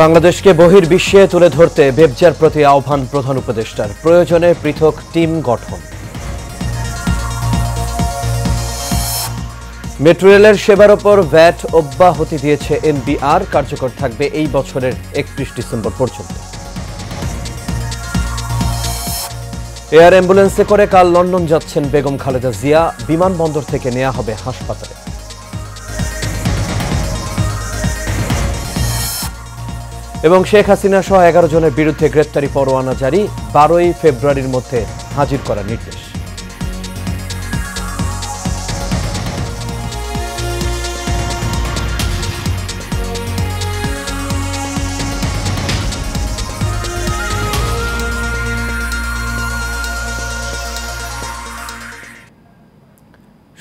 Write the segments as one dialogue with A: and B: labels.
A: বাংলাদেশকে বহির্বিশ্বে তুলে ধরতে বেবজার প্রতি আহ্বান প্রধান উপদেষ্টার, প্রয়োজনে পৃথক টিম গঠন। মেট্রো রেলের সেবার ওপর ভ্যাট অব্যাহতি দিয়েছে এনবিআর, কার্যকর থাকবে এই বছরের 31 ডিসেম্বর পর্যন্ত। এয়ার অ্যাম্বুলেন্সে করে কাল লন্ডন যাচ্ছেন বেগম খালেদা জিয়া, বিমানবন্দর থেকে নেওয়া হবে হাসপাতালে। এবং শেখ হাসিনা সহ 11 জনের বিরুদ্ধে গ্রেপ্তারি পরোয়ানা জারি, 12ই ফেব্রুয়ারির মধ্যে হাজির করার নির্দেশ।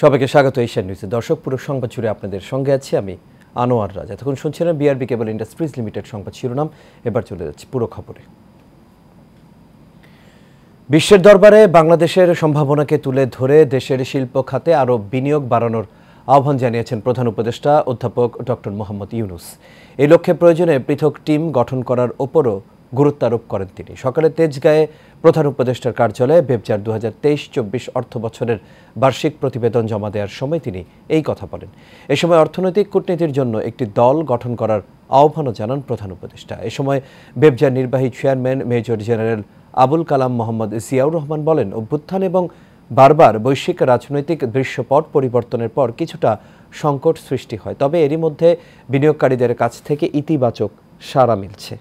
A: সবাইকে স্বাগত এশিয়ান নিউজে। দর্শক, পুরো সংবাদ জুড়ে আপনাদের সঙ্গে আছি আমি আনোয়ার রাজ। এতক্ষণ শুনছিলেন বিআরবি কেবল ইন্ডাস্ট্রিজ লিমিটেড সংবাদ শিরোনাম। এবার চলে যাচ্ছি পুরো খবরে। বিশ্বের দরবারে বাংলাদেশের সম্ভাবনাকে তুলে ধরে দেশের শিল্প খাতে আরও বিনিয়োগ বাড়ানোর আহ্বান জানিয়েছেন প্রধান উপদেষ্টা অধ্যাপক ডক্টর মোহাম্মদ ইউনূস। এই লক্ষ্যে প্রয়োজনে পৃথক টিম গঠন করার ওপরও গুরুত্ব আরোপ করেন তিনি। সকালে তেজগাঁয়ে প্রধান উপদেষ্টার কার্যালয়ে বেবজার 2023-24 অর্থ বছরের বার্ষিক প্রতিবেদন জমা দেওয়ার সময় তিনি এই কথা বলেন। এ সময় অর্থনৈতিক কূটনীতির জন্য একটি দল গঠন করার আহ্বানও জানান প্রধান উপদেষ্টা। এ সময় বেবজার নির্বাহী chairman major general Abul Kalam Mohammad Ziaur Rahman বলেন, অভ্যুত্থান এবং বারবার বৈশ্বিক রাজনৈতিক দৃশ্যপট পরিবর্তনের পর কিছুটা সংকট সৃষ্টি হয়, তবে এরই মধ্যে বিনিয়োগকারীদের কাছ থেকে ইতিবাচক সাড়া মিলছে।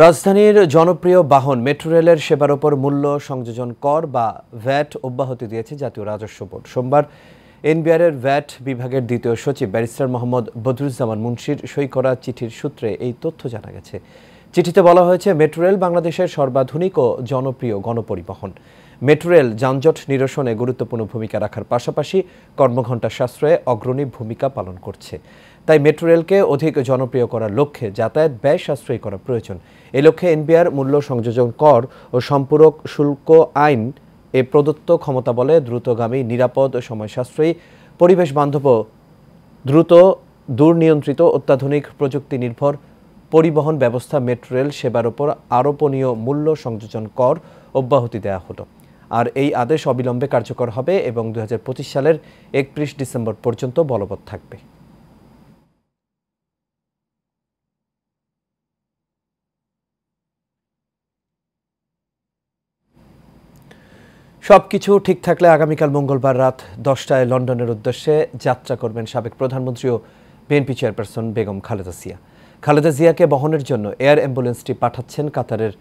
A: রাজধানীর জনপ্রিয় বাহন মেট্রো রেলের সেবার ওপর মূল্য সংযোজন কর বা ভ্যাট অব্যাহতি দিয়েছে জাতীয় রাজস্ব বোর্ড। সোমবার এনবিআরের ভ্যাট বিভাগের দ্বিতীয় সচিব ব্যারিস্টার মোহাম্মদ বদরুজ্জামান মুন্সির সই করা চিঠির সূত্রে এই তথ্য জানা গেছে। চিঠিতে বলা হয়েছে, মেট্রো রেল বাংলাদেশের সর্বাধুনিক ও জনপ্রিয় গণপরিবহন। মেট্রো রেল যানজট নিরসনে গুরুত্বপূর্ণ ভূমিকা রাখার পাশাপাশি কর্মঘণ্টা সাশ্রয়ে অগ্রণী ভূমিকা পালন করছে। তাই মেট্রো রেলকে অধিক জনপ্রিয় করার লক্ষ্যে যাতায়াত ব্যয় সাশ্রয়ী করা প্রয়োজন। এই লক্ষ্যে এনবিআর মূল্য সংযোজন কর ও সম্পূরক শুল্ক আইন এ প্রদত্ত ক্ষমতা বলে দ্রুতগামী, নিরাপদ, সময় সাশ্রয়ী, পরিবেশ বান্ধব, দ্রুত, দুর্নিয়ন্ত্রিত, অত্যাধুনিক প্রযুক্তি নির্ভর পরিবহন ব্যবস্থা মেট্রো রেল সেবার ওপর আরোপনীয় মূল্য সংযোজন কর অব্যাহতি দেওয়া হলো। আর এই আদেশ অবিলম্বে কার্যকর হবে এবং 2025 সালের 31 ডিসেম্বর পর্যন্ত বলবৎ থাকবে। সবকিছু ঠিক থাকলে আগামীকাল মঙ্গলবার রাত 10টায় লন্ডনের উদ্দেশ্যে যাত্রা করবেন সাবেক প্রধানমন্ত্রী ও বিএনপি চেয়ারপারসন বেগম খালেদা জিয়া। খালেদা জিয়াকে বহনের জন্য এয়ার অ্যাম্বুলেন্সটি পাঠাচ্ছেন কাতারের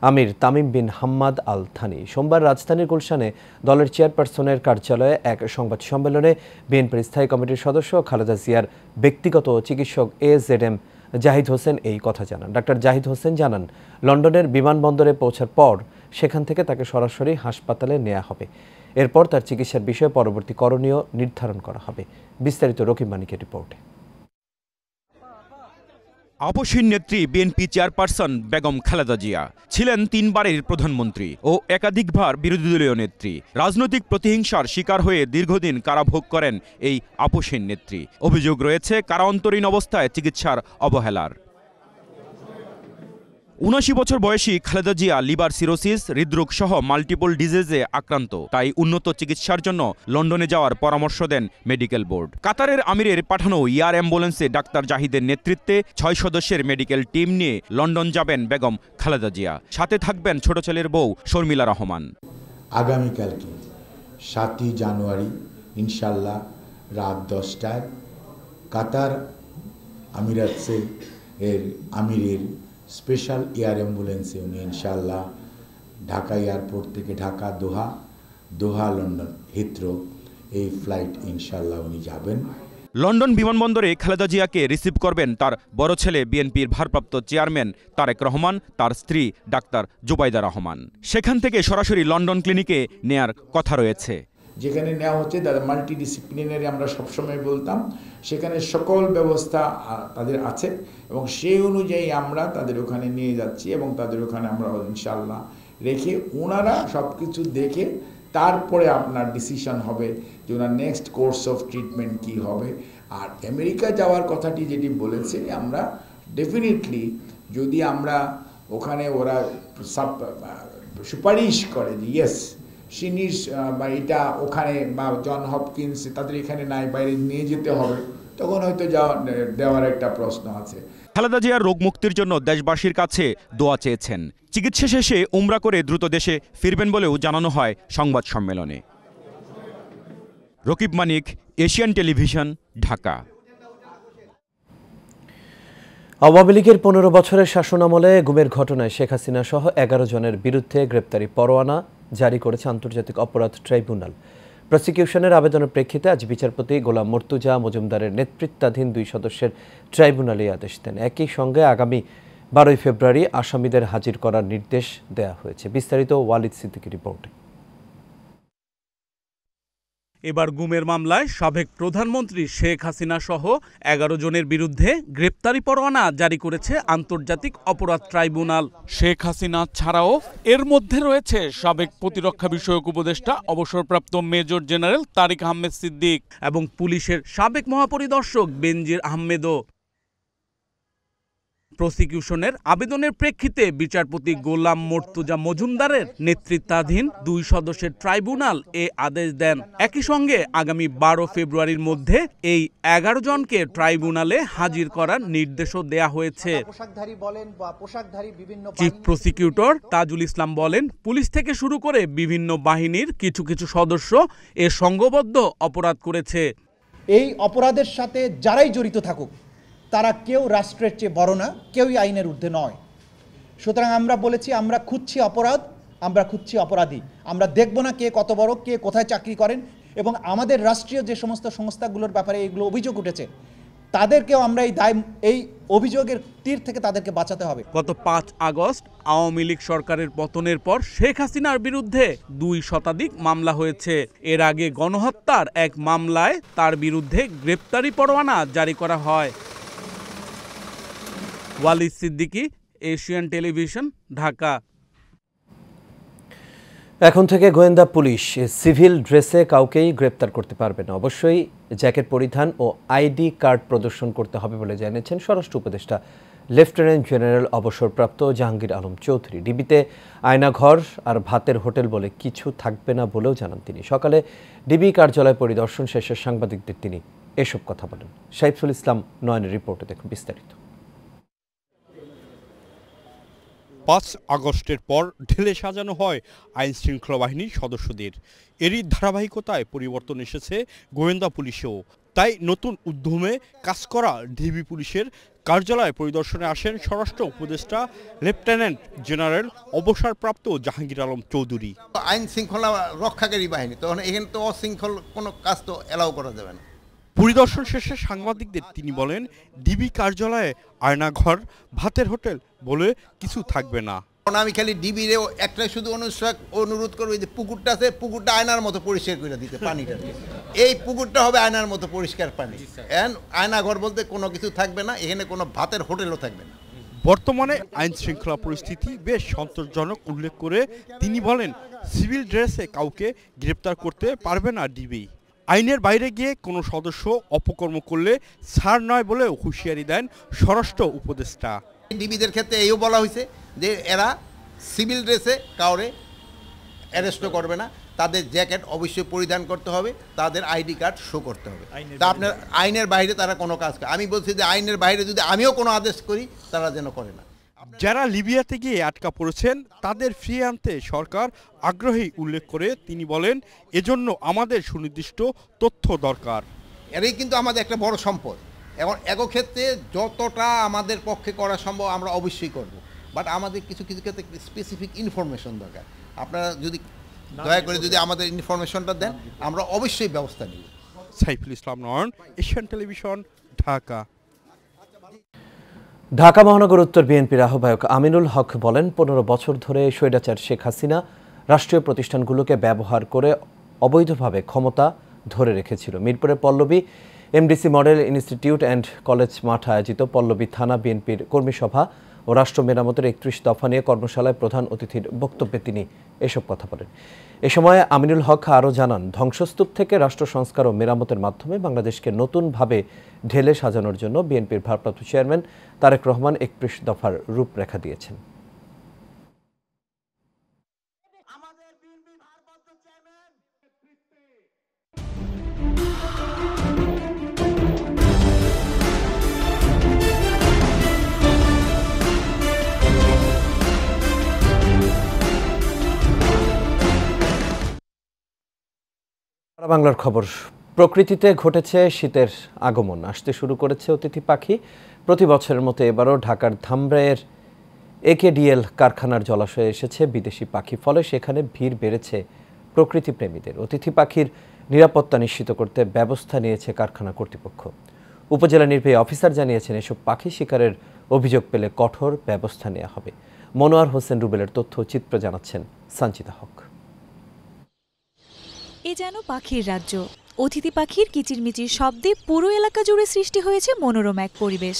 A: আমির তামিম বিন হাম্মাদ আল থানি। সোমবার রাজধানীর গুলশানে দলের চেয়ারপারসনের কার্যালয়ে এক সংবাদ সম্মেলনে বিএনপির স্থায়ী কমিটির সদস্য খালেদা জিয়ার ব্যক্তিগত চিকিৎসক AZM জাহিদ হোসেন এই কথা জানান। ডাক্তার জাহিদ হোসেন জানান, লন্ডনের বিমানবন্দরে পৌঁছার পর সেখান থেকে তাকে সরাসরি হাসপাতালে নেওয়া হবে। এরপর তার চিকিৎসার বিষয়ে পরবর্তী করণীয় নির্ধারণ করা হবে। বিস্তারিত রকিব মানিকের রিপোর্টে।
B: আপসহীন নেত্রী বিএনপি চেয়ারপারসন বেগম খালেদা জিয়া ছিলেন 3 বারের প্রধানমন্ত্রী ও একাধিকবার বিরোধী দলীয় নেত্রী। রাজনৈতিক প্রতিহিংসার শিকার হয়ে দীর্ঘদিন কারাভোগ করেন এই আপসহীন নেত্রী। অভিযোগ রয়েছে কারা অন্তরীণ অবস্থায় চিকিৎসার অবহেলার। ৭৯ বছর বয়সী খালেদা জিয়া লিভার সিরোসিস, হৃদরোগ সহ মাল্টিপল ডিজিজে আক্রান্ত। তাই উন্নত চিকিৎসার জন্য লন্ডনে যাওয়ার পরামর্শ দেন মেডিকেল বোর্ড। কাতারের আমিরের পাঠানো এয়ার অ্যাম্বুলেন্সে ডাক্তার জাহিদের নেতৃত্বে 6 সদস্যের মেডিকেল টিম নিয়ে লন্ডন যাবেন বেগম খালেদা জিয়া। সাথে থাকবেন ছোট ছেলের বউ শর্মিলা রহমান।
C: আগামীকালকে 7ই জানুয়ারি ইনশাল্লাহ রাত 10টায় কাতার আমিরাতসে এর আমিরের স্পেশাল এয়ার অ্যাম্বুলেন্সে উনি ইনশাল্লাহ ঢাকা এয়ারপোর্ট থেকে ঢাকা, দোহা, লন্ডন, হিথ্রো এই ফ্লাইট ইনশাল্লাহ উনি যাবেন।
B: লন্ডন বিমানবন্দরে খালেদা জিয়াকে রিসিভ করবেন তার বড় ছেলে বিএনপির ভারপ্রাপ্ত চেয়ারম্যান তারেক রহমান, তার স্ত্রী ডাক্তার জুবাইদা রহমান। সেখান থেকে সরাসরি লন্ডন ক্লিনিকে নেয়ার কথা রয়েছে।
C: যেখানে নেওয়া হচ্ছে তাদের মাল্টিডিসিপ্লিনারি, আমরা সবসময় বলতাম, সেখানে সকল ব্যবস্থা তাদের আছে এবং সেই অনুযায়ী আমরা তাদের ওখানে নিয়ে যাচ্ছি এবং তাদের ওখানে আমরা ইনশাল্লাহ রেখে ওনারা সব কিছু দেখে তারপরে আপনার ডিসিশন হবে যে ওনার নেক্সট কোর্স অফ ট্রিটমেন্ট কী হবে। আর আমেরিকা যাওয়ার কথাটি যেটি বলেছে, আমরা ডেফিনেটলি যদি আমরা ওখানে ওরা সুপারিশ করে যে ইয়েস সি নিডস বা এটা ওখানে বা জন হপকিন্স তাদের এখানে নাই, বাইরে নিয়ে যেতে হবে, তখন হয়তো দেওয়ার একটা প্রশ্ন আছে।
B: খালেদা জিয়ার রোগ মুক্তির জন্য দেশবাসীর কাছে দোয়া চেয়েছেন। চিকিৎসা শেষে উমরা করে দ্রুত দেশে ফিরবেন বলেও জানানো হয় সংবাদ সম্মেলনে। রকিব মানিক, এশিয়ান টেলিভিশন, ঢাকা।
A: আওয়ামী লীগের 15 বছরের শাসনামলে গুমের ঘটনায় শেখ হাসিনা সহ 11 জনের বিরুদ্ধে গ্রেপ্তারি পরোয়ানা জারি করেছে আন্তর্জাতিক অপরাধ ট্রাইব্যুনাল। প্রসিকিউশনের আবেদনের প্রেক্ষিতে আজ বিচারপতি গোলাম মর্তুজা মজুমদারের নেতৃত্বাধীন 2 সদস্যের ট্রাইব্যুনাল এই আদেশ দেন। একই সঙ্গে আগামী 12 ফেব্রুয়ারি আসামিদের হাজির করার নির্দেশ দেওয়া হয়েছে। বিস্তারিত ওয়ালিদ সিদ্দিকীর রিপোর্টে।
D: এবার গুমের মামলায় সাবেক প্রধানমন্ত্রী শেখ হাসিনা সহ 11 জনের বিরুদ্ধে গ্রেপ্তারি পরোয়ানা জারি করেছে আন্তর্জাতিক অপরাধ ট্রাইব্যুনাল। শেখ হাসিনা ছাড়াও এর মধ্যে রয়েছে সাবেক প্রতিরক্ষা বিষয়ক উপদেষ্টা অবসরপ্রাপ্ত মেজর জেনারেল তারিক আহমেদ সিদ্দিক এবং পুলিশের সাবেক মহাপরিদর্শক বেনজির আহমেদও। প্রসিকিউশনের আবেদনের প্রেক্ষিতে বিচারপতি গোলাম মর্তুজা মজুমদারের নেতৃত্বাধীন 2 সদস্যের ট্রাইব্যুনাল এ আদেশ দেন। একই সঙ্গে আগামী 12 ফেব্রুয়ারির মধ্যে এই 11 জনকে ট্রাইব্যুনালে হাজির করার নির্দেশও দেয়া হয়েছে। চিফ প্রসিকিউটর তাজুল ইসলাম বলেন, পুলিশ থেকে শুরু করে বিভিন্ন বাহিনীর কিছু কিছু সদস্য এ সংঘবদ্ধ অপরাধ করেছে।
E: এই অপরাধের সাথে যারাই জড়িত থাকুক তারা কেউ রাষ্ট্রের চেয়ে বড় না, কেউই আইনের ঊর্ধ্বে নয়। সুতরাং আমরা বলেছি আমরা খুঁজছি অপরাধ, আমরা খুঁজছি অপরাধী। আমরা দেখব না কে কত বড়, কে কোথায় চাকরি করেন, এবং আমাদের রাষ্ট্রীয় যে সমস্ত সংস্থাগুলোর ব্যাপারে এগুলো অভিযোগ উঠেছে তাদেরকেও আমরা এই অভিযোগের তীর থেকে তাদেরকে বাঁচাতে হবে।
D: গত 5 আগস্ট আওয়ামী লীগ সরকারের পতনের পর শেখ হাসিনার বিরুদ্ধে 2 শতাধিক মামলা হয়েছে। এর আগে গণহত্যার এক মামলায় তার বিরুদ্ধে গ্রেপ্তারি পরোয়ানা জারি করা হয়। Walid Siddiqui, Asian television, Dhaka.
A: এখন থেকে গোয়েন্দা পুলিশ সিভিল ড্রেসে কাউকেই গ্রেপ্তার করতে পারবে না। অবশ্যই জ্যাকেট পরিধান ও আইডি কার্ড প্রদর্শন করতে হবে বলে জানিয়েছেন স্বরাষ্ট্র উপদেষ্টা লেফটেন্যান্ট জেনারেল অবসরপ্রাপ্ত জাহাঙ্গীর আলম চৌধুরী। ডিবিতে আয়নাঘর আর ভাতের হোটেল বলে কিছু থাকবে না বলেও জানান তিনি। সকালে ডিবি কার্যালয় পরিদর্শন শেষে সাংবাদিকদের তিনি এসব কথা বলেন। সাইফুল ইসলাম নয়নের রিপোর্টে দেখুন বিস্তারিত।
F: 5 আগস্টের পর ঢেলে সাজানো হয় আইন শৃঙ্খলা বাহিনীর সদস্যদের। এরই ধারাবাহিকতায় পরিবর্তন এসেছে গোয়েন্দা পুলিশেও। তাই নতুন উদ্যমে কাজ করা ডিবি পুলিশের কার্যালয় পরিদর্শনে আসেন স্বরাষ্ট্র উপদেষ্টা লেফটেন্যান্ট জেনারেল অবসরপ্রাপ্ত জাহাঙ্গীর আলম চৌধুরী।
G: আইন শৃঙ্খলা রক্ষাকারী বাহিনী, তখন এখানে তো অশৃঙ্খল কোনো কাজ তো এলাও করা যাবে না।
F: পরিদর্শন শেষে সাংবাদিকদের তিনি বলেন, ডিবি কার্যালয়ে আয়নাঘর, ভাতের হোটেল বলে কিছু থাকবে না।
G: আমি খালি ডিবিরে একটাই শুধু অনুরোধ করবো, যে পুকুরটা আছে, পুকুরটা আয়নার মতো পরিষ্কার করে দিতে, পানিটা এই পুকুরটা হবে আয়নার মতো পরিষ্কার পানি। আয়নাঘর বলতে কোনো কিছু থাকবে না, এখানে কোনো ভাতের হোটেলও থাকবে না।
F: বর্তমানে আইন শৃঙ্খলা পরিস্থিতি বেশ সন্তোষজনক উল্লেখ করে তিনি বলেন, সিভিল ড্রেসে কাউকে গ্রেপ্তার করতে পারবে না ডিবি। আইনের বাইরে গিয়ে কোনো সদস্য অপকর্ম করলে ছাড় নয় বলে হুঁশিয়ারি দেন স্বরাষ্ট্র উপদেষ্টা।
G: ডিবিদের ক্ষেত্রে এইও বলা হয়েছে যে এরা সিভিল ড্রেসে কাউরে অ্যারেস্টও করবে না, তাদের জ্যাকেট অবশ্যই পরিধান করতে হবে, তাদের আইডি কার্ড শো করতে হবে। তা আপনার আইনের বাইরে তারা কোনো কাজ করে, আমি বলছি যে আইনের বাইরে যদি আমিও কোনো আদেশ করি তারা যেন করে না।
F: যারা লিবিয়াতে গিয়ে আটকা পড়েছেন তাদের ফিরিয়ে আনতে সরকার আগ্রহী উল্লেখ করে তিনি বলেন, এজন্য আমাদের সুনির্দিষ্ট তথ্য দরকার।
G: এরাই কিন্তু আমাদের একটা বড় সম্পদ। এখন ক্ষেত্রে যতটা আমাদের পক্ষে করা সম্ভব আমরা অবশ্যই করব, বাট আমাদের কিছু কিছু ক্ষেত্রে স্পেসিফিক ইনফরমেশন দরকার। আপনারা যদি দয়া করে যদি আমাদের ইনফরমেশনটা দেন, আমরা অবশ্যই ব্যবস্থা নিব।
F: সাইফুল ইসলাম নয়ন, এশিয়ান টেলিভিশন, ঢাকা।
A: ঢাকা মহানগর উত্তর বিএনপির আহ্বায়ক আমিনুল হক বলেন, 15 বছর ধরে স্বৈরাচার শেখ হাসিনা রাষ্ট্রীয় প্রতিষ্ঠানগুলোকে ব্যবহার করে অবৈধভাবে ক্ষমতা ধরে রেখেছিল। মিরপুরের Pallabi MDC model institute and college মাঠে আয়োজিত পল্লবী থানা বিএনপির কর্মী সভা ও ও রাষ্ট্র মেরামতের ৩১ দফা নিয়ে কর্মশালায় প্রধান অতিথির বক্তব্যে তিনি এসব কথা বলেন। এ সময় আমিনুল হক আরও জানান, ধ্বংসস্তূপ থেকে রাষ্ট্র সংস্কার ও মেরামতের মাধ্যমে বাংলাদেশকে নতুনভাবে ঢেলে সাজানোর জন্য বিএনপির ভারপ্রাপ্ত চেয়ারম্যান তারেক রহমান ৩১ দফার রূপরেখা দিয়েছেন। বাংলার খবর। প্রকৃতিতে ঘটেছে শীতের আগমন, আসতে শুরু করেছে অতিথি পাখি। প্রতি বছরের মতো এবারও ঢাকার ধামরাইয়ের একেডিএল কারখানার জলাশয়ে এসেছে বিদেশি পাখি, ফলে সেখানে ভিড় বেড়েছে প্রকৃতি প্রেমীদের। অতিথি পাখির নিরাপত্তা নিশ্চিত করতে ব্যবস্থা নিয়েছে কারখানা কর্তৃপক্ষ। উপজেলা নির্বাহী অফিসার জানিয়েছেন, এসব পাখি শিকারের অভিযোগ পেলে কঠোর ব্যবস্থা নেওয়া হবে। মনোয়ার হোসেন রুবেলের তথ্য চিত্র জানাচ্ছেন সঞ্চিতা হক।
H: এ যেন পাখির রাজ্য। অতিথি পাখির কিচিরমিচির শব্দে পুরো এলাকা জুড়ে সৃষ্টি হয়েছে মনোরম এক পরিবেশ।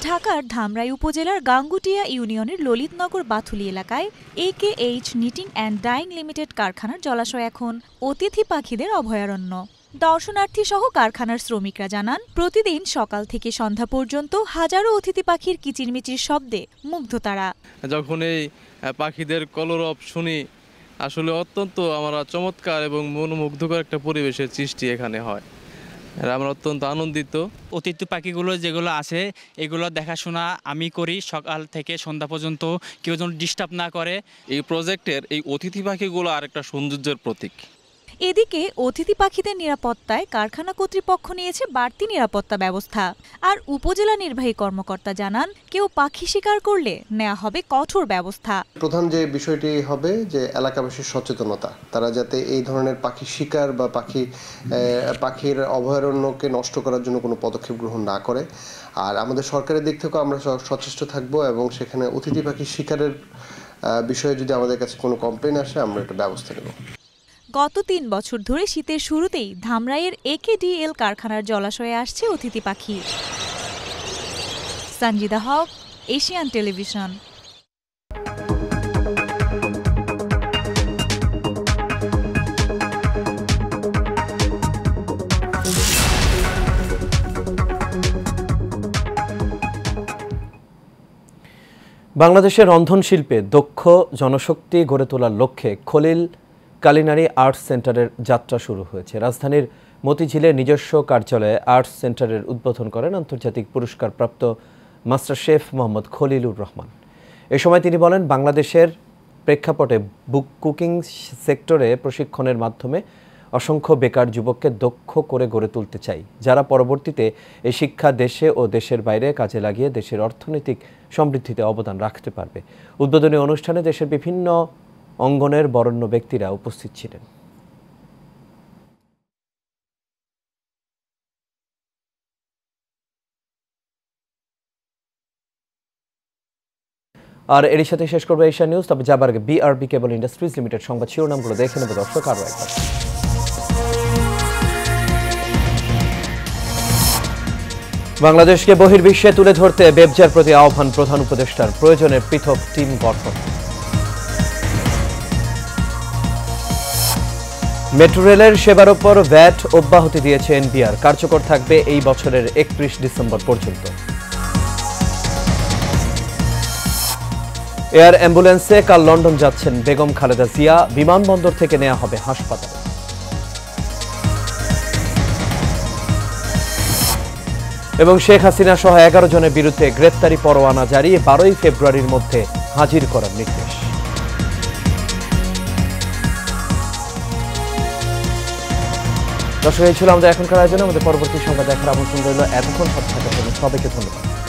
H: ঢাকার ধামরাই উপজেলার গাঙ্গুটিয়া ইউনিয়নের ললিতনগর বাথুলি এলাকায় AKH knitting and dyeing limited কারখানার জলাশয় এখন অতিথি পাখিদের অভয়ারণ্য। দর্শনার্থী সহ কারখানার শ্রমিকরা জানান, প্রতিদিন সকাল থেকে সন্ধ্যা পর্যন্ত হাজারো অতিথি পাখির কিচিরমিচির শব্দে মুগ্ধ তারা।
I: যখন এই পাখিদের কলরব শুনি, আসলে অত্যন্ত আমরা চমৎকার এবং মনোমুগ্ধকর একটা পরিবেশের সৃষ্টি এখানে হয়। আমরা অত্যন্ত আনন্দিত।
J: অতিথি পাখিগুলো যেগুলো আছে এগুলো দেখাশোনা আমি করি সকাল থেকে সন্ধ্যা পর্যন্ত, কেউ যেন ডিস্টার্ব না করে।
I: এই প্রজেক্টের এই অতিথি পাখিগুলো আরেকটা সৌন্দর্যের প্রতীক।
H: এদিকে অতিথি পাখিদের নিরাপত্তায় কারখানা কর্তৃপক্ষ নিয়েছে বাড়তি নিরাপত্তা ব্যবস্থা। আর উপজেলা নির্বাহী কর্মকর্তা জানান, কেউ পাখি শিকার করলে নেওয়া হবে কঠোর ব্যবস্থা।
K: প্রধান যে বিষয়টি হবে যে এলাকাবাসীর সচেতনতা, তারা যাতে এই ধরনের পাখি শিকার বা পাখির অভয়ারণ্যকে নষ্ট করার জন্য কোনো পদক্ষেপ গ্রহণ না করে। আর আমাদের সরকারের দিক থেকেও আমরা সচেষ্ট থাকবো এবং সেখানে অতিথি পাখি শিকারের বিষয়ে যদি আমাদের কাছে কোনো কমপ্লেন আসে আমরা একটা ব্যবস্থা নেব।
H: গত ৩ বছর ধরে শীতের শুরুতেই ধামরাইয়ের AKDL কারখানার জলাশয়ে আসছে অতিথি পাখি। সঞ্জিদা হক, এশিয়ান টেলিভিশন।
A: বাংলাদেশের রন্ধনশিল্পে দক্ষ জনশক্তি গড়ে তোলার লক্ষ্যে খলিল কালিনারি আর্টস সেন্টারের যাত্রা শুরু হয়েছে। রাজধানীর মতিঝিলে নিজস্ব কার্যালয়ে আর্টস সেন্টারের উদ্বোধন করেন আন্তর্জাতিক পুরস্কারপ্রাপ্ত মাস্টার শেফ মোহাম্মদ খলিলুর রহমান। এ সময় তিনি বলেন, বাংলাদেশের প্রেক্ষাপটে কুকিং সেক্টরে প্রশিক্ষণের মাধ্যমে অসংখ্য বেকার যুবককে দক্ষ করে গড়ে তুলতে চাই, যারা পরবর্তীতে এই শিক্ষা দেশে ও দেশের বাইরে কাজে লাগিয়ে দেশের অর্থনৈতিক সমৃদ্ধিতে অবদান রাখতে পারবে। উদ্বোধনী অনুষ্ঠানে দেশের বিভিন্ন অঙ্গনের বরেণ্য ব্যক্তিরা উপস্থিত ছিলেন। আর এর সাথে শেষ করবো এশিয়া নিউজ। তবে যাবার আগে BRB কেবল ইন্ডাস্ট্রিজ লিমিটেড সংবাদ শিরোনামগুলো দেখে নেবে দর্শক আরও একবার। বাংলাদেশকে বহির্বিশ্বে তুলে ধরতে ব্যবসার প্রতি আহ্বান প্রধান উপদেষ্টার, প্রয়োজনে পৃথক টিম গঠন। মেট্রো রেলের সেবার ওপর ভ্যাট অব্যাহতি দিয়েছে এনবিআর, কার্যকর থাকবে এই বছরের 31 ডিসেম্বর পর্যন্ত। এয়ার অ্যাম্বুলেন্সে কাল লন্ডন যাচ্ছেন বেগম খালেদা জিয়া, বিমানবন্দর থেকে নেওয়া হবে হাসপাতালে। এবং শেখ হাসিনা সহ 11 জনের বিরুদ্ধে গ্রেপ্তারি পরোয়ানা জারি, 12 ফেব্রুয়ারির মধ্যে হাজির করার নির্দেশ। দর্শক, এই ছিল আমাদের এখনকার আয়োজনে। আমাদের পরবর্তী সংবাদ দেখার আমন্ত্রণ রইল। এতক্ষণ সাথে থাকার জন্য সবাইকে ধন্যবাদ।